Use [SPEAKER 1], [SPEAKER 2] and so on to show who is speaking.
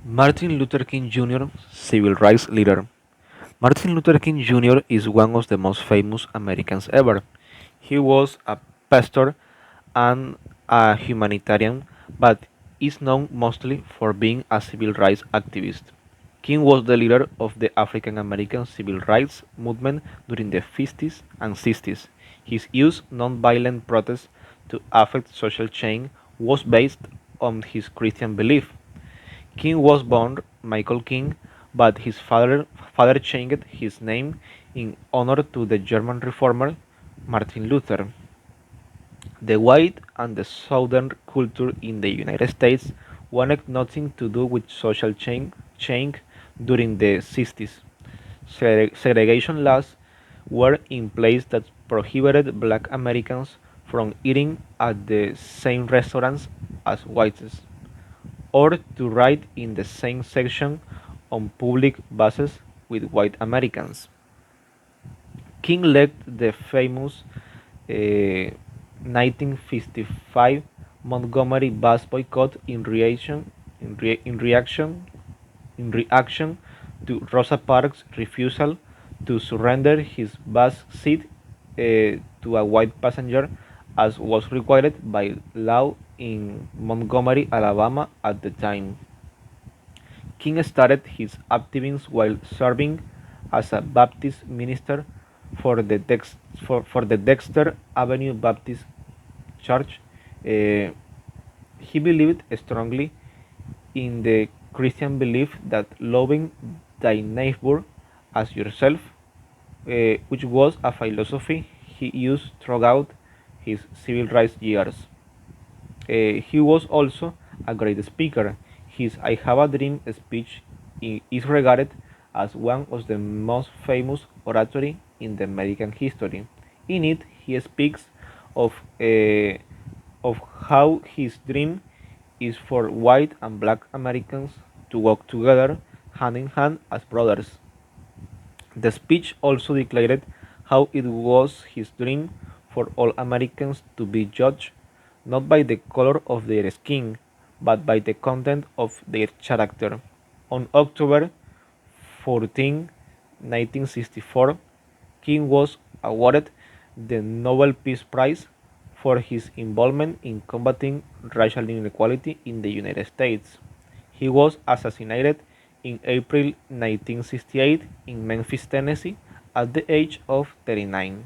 [SPEAKER 1] Martin Luther King Jr., civil rights leader. Martin Luther King Jr. is one of the most famous Americans ever. He was a pastor and a humanitarian, but is known mostly for being a civil rights activist. King was the leader of the African American civil rights movement during the 50s and 60s. His used nonviolent protest to affect social change was based on his Christian belief. King was born Michael King, but his father changed his name in honor to the German reformer Martin Luther. The white and the southern culture in the United States wanted nothing to do with social change during the 60s. Segregation laws were in place that prohibited black Americans from eating at the same restaurants as whites or to ride in the same section on public buses with white Americans. King led the famous 1955 Montgomery bus boycott in reaction in reaction to Rosa Parks' refusal to surrender his bus seat to a white passenger as was required by law in Montgomery, Alabama at the time. King started his activism while serving as a Baptist minister for the Dexter Avenue Baptist Church. Uh, he believed strongly in the Christian belief that loving thy neighbor as yourself, which was a philosophy he used throughout his civil rights years. He was also a great speaker. His I Have a Dream speech is regarded as one of the most famous oratory in the American history. In it, he speaks of, uh, of how his dream is for white and black Americans to work together hand in hand as brothers. The speech also declared how it was his dream for all Americans to be judged not by the color of their skin, but by the content of their character. On October 14, 1964, King was awarded the Nobel Peace Prize for his involvement in combating racial inequality in the United States. He was assassinated in April 1968 in Memphis, Tennessee, at the age of 39.